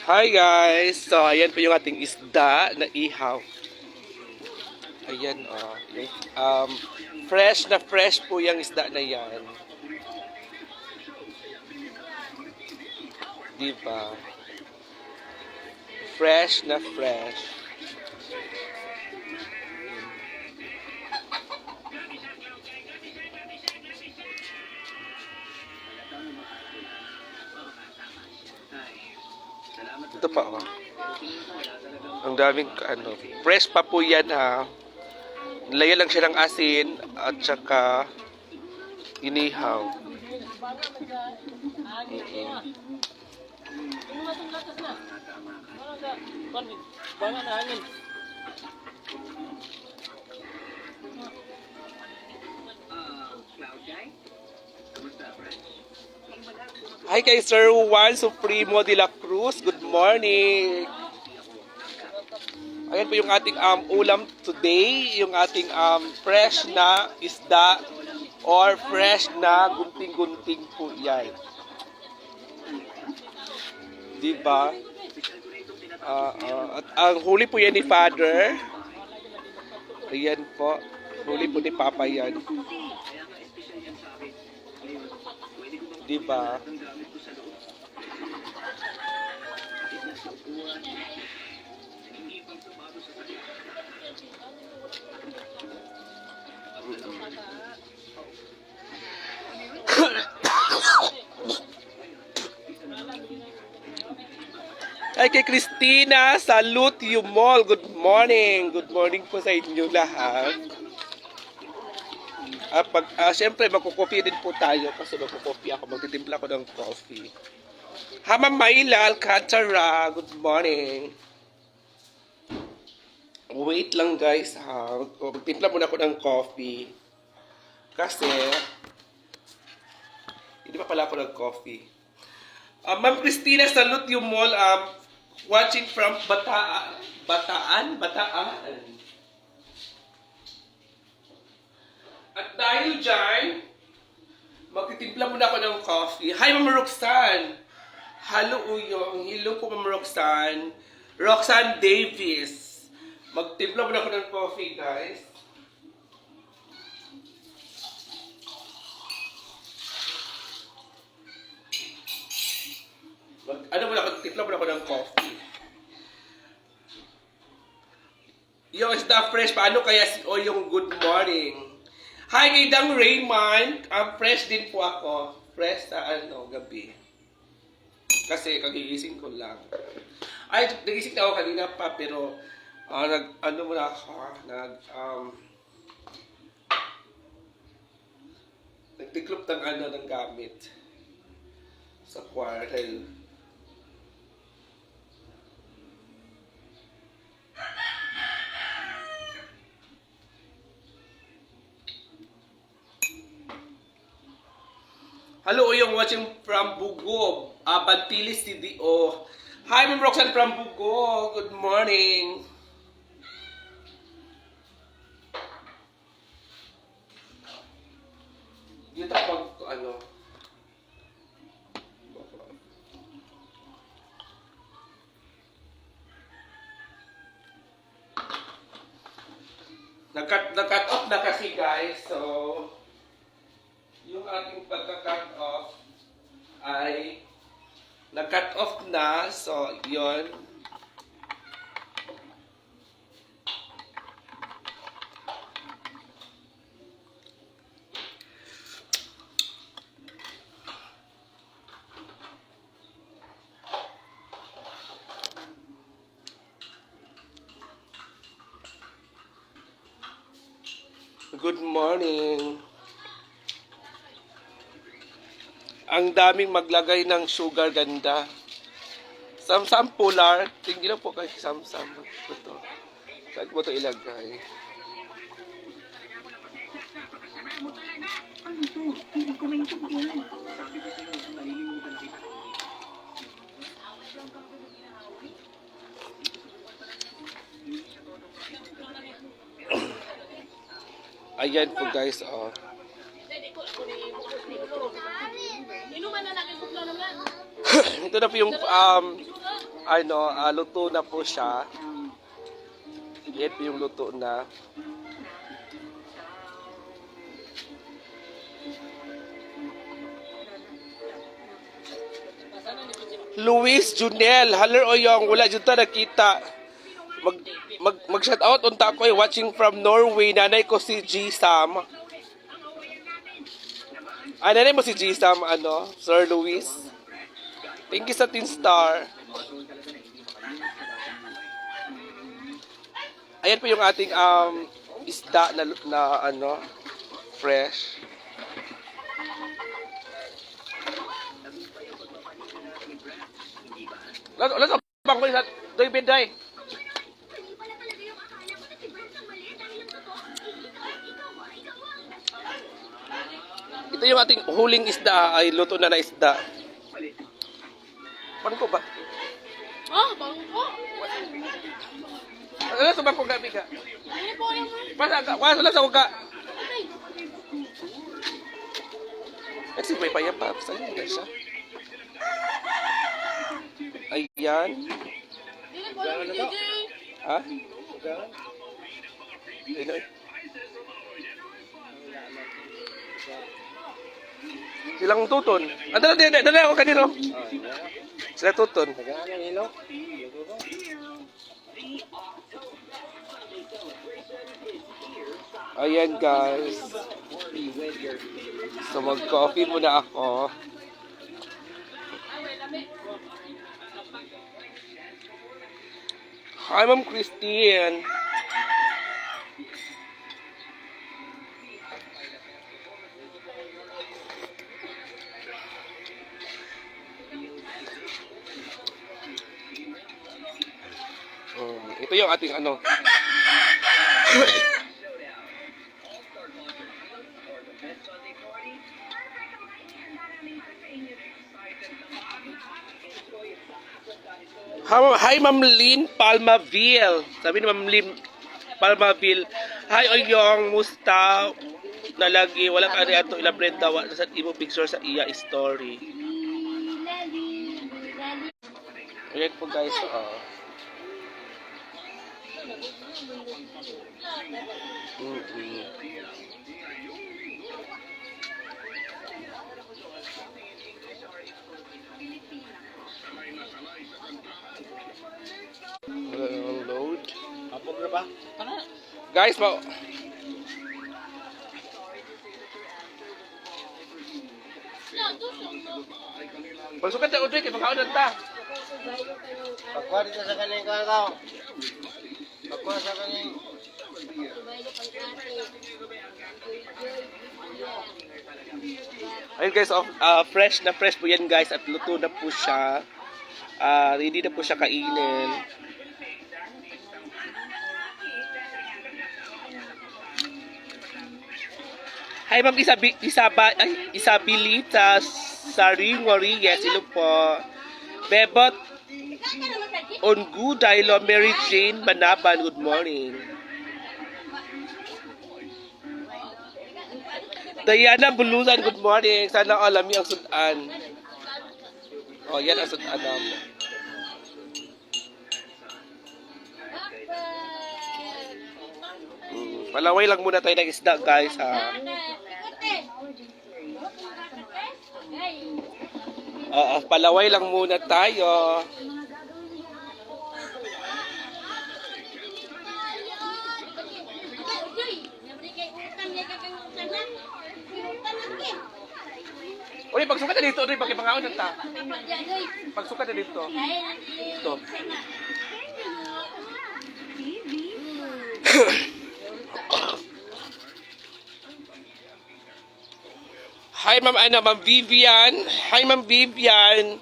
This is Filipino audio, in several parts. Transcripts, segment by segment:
Hi guys! So, ayan po yung ating isda na ihaw. Ayan, oh. Fresh po yung isda na yan. Diba? Fresh na fresh. Ito pa, oh. Ang daming, fresh pa po yan, ha. Nilagyan lang siya ng asin at saka inihaw. Hi kay Sir Juan Supremo de la Cruz. Good morning. Ayan po yung ating ulam today. Yung ating fresh na isda or fresh na gunting-gunting po yan. Diba? At ang huli po yan ni Father. Ayan po. Huli po ni Papa yan. Diba? Ay kay Christina, salute you mall. Good morning. Good morning po sa inyo lahat. Siyempre, magkukopi din po tayo kasi magkukopi ako. Magtitimpla ko ng coffee. Ma'am Mayla Alcantara, good morning. Wait lang guys ha. Magtimpla muna ako ng coffee. Kasi, hindi pa pala ako ng coffee. Ma'am Christina, salute you mall. Watching from Bataan. At dahil dyan, magtitimpla muna ako ng coffee. Hi, Ma'am Roxanne! Hello, Uyong. Hello po, Ma'am Roxanne. Roxanne Davis. Magtimpla muna ako ng coffee, guys. Timpla muna ako ng coffee. Yung isda fresh, paano kaya si Oyong good morning? Hi, kay Dang Raymond. Fresh din po ako. Fresh sa gabi. Kasi kagigising ko lang. Ay, nagising na ako kanina pa, pero muna ako, nagtiklop ng gamit sa kwartel. Hello, yung watching from Bugo, Bantilis CDO. Hi, Ma'am Roxanne from Bugo. Good morning. Dito pag nag-cut off na kasi guys, so yung ating pagka-cut off ay nag-cut off na, so yon. Good morning. Ang daming maglagay ng sugar, ganda. Samsam polar. Tingnan po kay Samsam. Ito. Saan mo ito ilagay? Ayan po guys, oh. Inuman na natin kung naman. Ito na po yung luto na po siya. Yan po yung luto na. Luis Junel, haler oyong wala jud ta nakita. Mag shout out unta ko watching from Norway. Nanay ko si G Sam. Nanay mo si G Sam Sir Luis. Thank you sa Teen Star. Ayan po yung ating isda na fresh. Let's bang ko sa doy benday. Ito yung ating huling isda ay luto na isda. Paano ko ba? Bangko. Ano sa bangko gabi ka? Ano po yung Wala lang sa uga. Kasi may payapa. Saan yung siya? Ayan. Dili po yung DJ. Ha? Ano eh? Silang tuton. Dala ako kanino. Sila tuton. Ayan guys. So mag-coffee muna ako. Hi Ma'am Christine. Ito yung ating Hi Ma'am Lynn Palmaville. Sabi ni Ma'am Lynn Palmaville. Hi Oyong, musta? Nalagi wala ka ato elaborate daw sa imo picture sa iya story. Ayan po guys. Load. Guys, pagsukat na utoy kay pagkaon ta. Pagkuha dito sa kaning kakaw. Pagkuha sa kaning. Ayun guys, fresh po yan guys at luto na po siya. Ready na po siya kainin. Hi Ma'am Isabilita Saringwariye, sino po? Bebot Ongu Dailo Mary Jane Manaban, good morning. Diana Bulusan, good morning. Sana alami ang sudan. Yan ang sudan mo. Palaway lang muna tayo ng isda guys ha. Palaway lang muna tayo. Uy, pagsukat na dito, uy, pakipangaon na ta. Pagsukat na dito. Ito. Hi Ma'am Vivian. Hi Ma'am Vivian.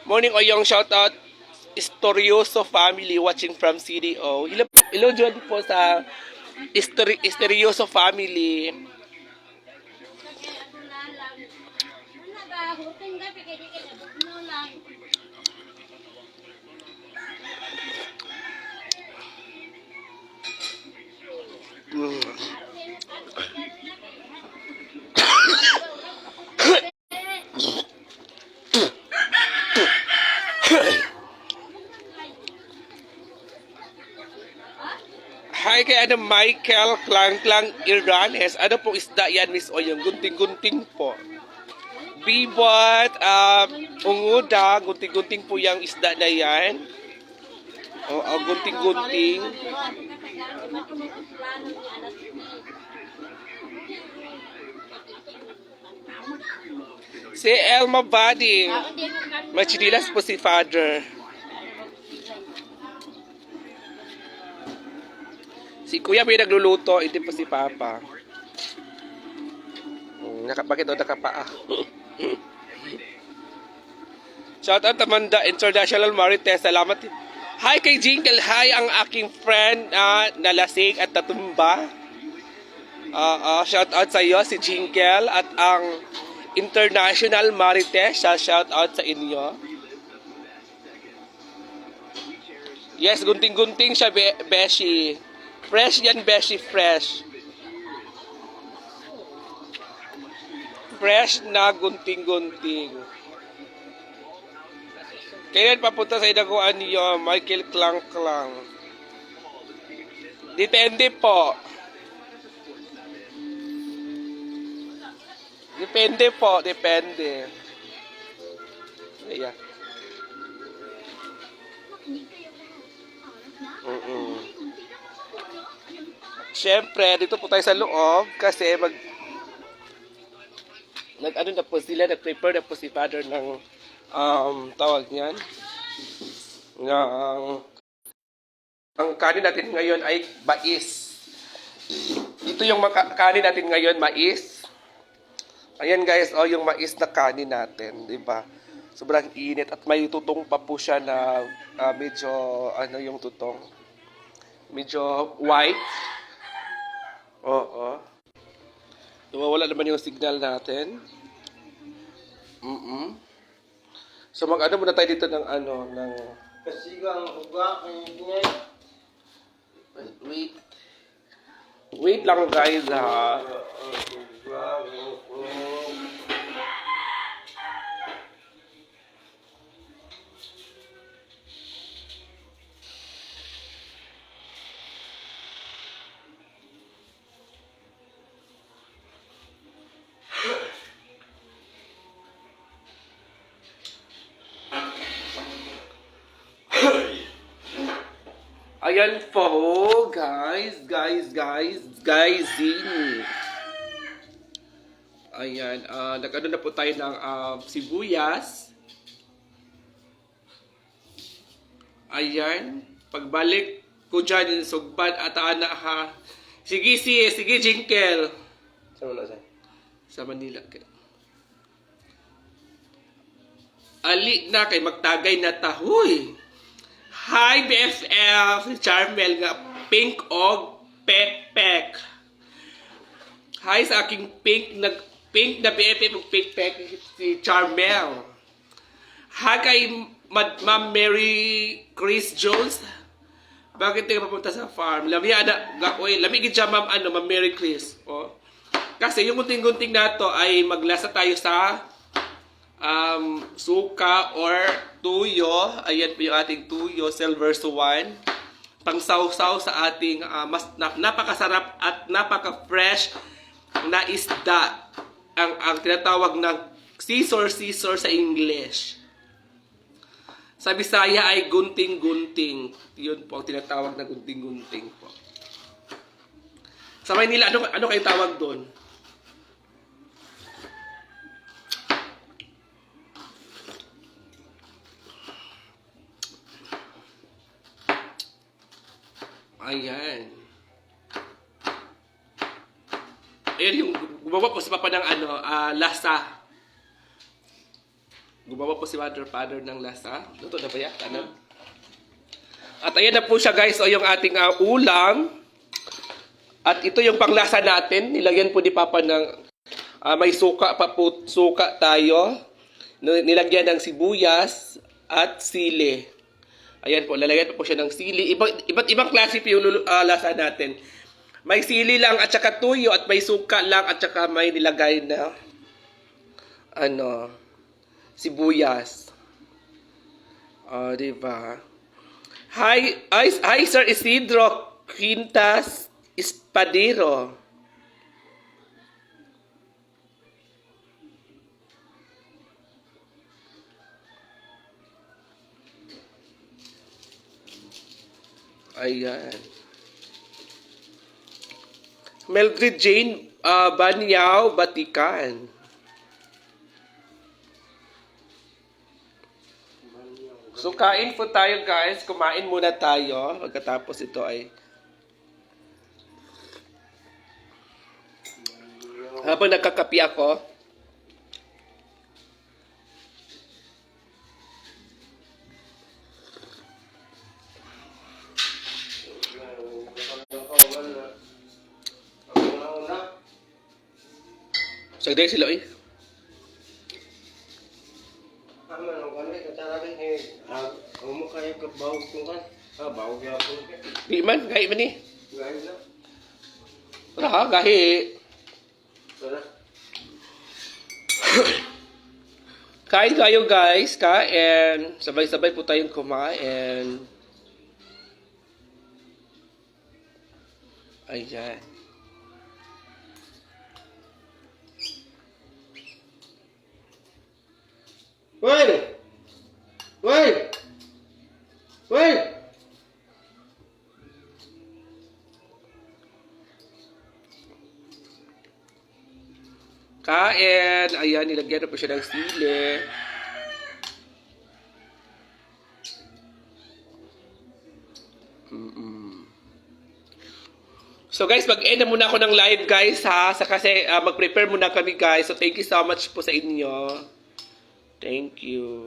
Morning Oyong, shout out Istorioso family watching from CDO. Hello Jody po sa Istorioso family. kay ano, Michael Klang Iranes. Ano pong isda yan, Miss Oyong? Gunting-gunting po. Bibot, unguda, gunting-gunting po yung isda na yan. Gunting-gunting. Si Elma Badi. Machinilas po si Father. Si Kuya may nagluluto, hindi po si Papa. Bakit daw nakapaa? Shout out Amanda International Marites. Salamat. Hi kay Jingle. Hi ang aking friend na lasing at natumba. Shout out sa iyo si Jingle at ang International Marites. Shout out sa inyo. Yes, gunting-gunting siya, Beshi. Fresh yan, Beshi, fresh. Fresh na gunting-gunting. Kailan papunta sa idaguan niyo, Michael Klang. Depende po. Depende. Ayan. Siyempre, dito po tayo sa loob kasi nag-prepare na po si Father ng tawag niyan. Ang kanin natin ngayon ay mais. Ito yung kanin natin ngayon, mais. Ayan guys, yung mais na kanin natin, di ba? Sobrang init at may tutong pa po siya na medyo, yung tutong? Medyo white. Oo. Nawawala naman yung signal natin. So mag-ano muna tayo dito ng Kasigang uga, ingay. Wait lang guys ha. Ayan po, guys. Ayan, nag-ano na po tayo ng sibuyas. Ayan, pagbalik ko dyan, sugbad at ana ha. Sige, Jinkel. Saan mo na, sir? Sa Manila. Ali na kay magtagay na tahoy. Hi BFF, Charmel nga pink og pek. Hi sa aking pink na BFF og pek si Charmel. Hi kay Ma'am Mary Chris Jones. Bakit tayo papunta sa farm? Lami gid siya Ma'am Mary Chris. Oh. Kasi yung gunting-gunting nato ay maglasa tayo sa suka or tuyo. Ayan po yung ating tuyo, silver swan. Pangsawsaw sa ating mas napakasarap at napaka-fresh na isda. Ang tinatawag ng scissor sa English. Sa Bisaya ay gunting-gunting. Yun po ang tinatawag na gunting-gunting po. Sa Maynila, ano kayo tawag doon? Ayan. Ayan yung gumawa po si Papa ng lasa. Gumawa po si Father ng lasa. Luto na ba yan? At ayan na po siya guys. O yung ating ulam. At ito yung panglasa natin. Nilagyan po ni Papa ng may suka pa po. Suka tayo. Nilagyan ng sibuyas at sili. Ayan po, lalagyan po siya ng sili. Iba't ibang klase po yung lasa natin. May sili lang at saka tuyo at may suka lang at saka may nilagay na sibuyas. Diba? Hi Sir Isidro Quintas Espadero. Ayan. Mildred Jane Banyao, Batikan. So, kain po tayo guys. Kumain muna tayo. Pagkatapos ito ay... Habang nagkakapi ako, sagday sila eh. Di man, gahi man eh. Wala, gahi. Kain kayo guys, kain. Sabay-sabay po tayong kumain. Ayan. Well! Well! Well! Kain. Ayan, nilagyan na po siya ng sili. So guys, mag-end na muna ako ng live guys ha. Kasi mag-prepare muna kami guys. So thank you so much po sa inyo. Thank you.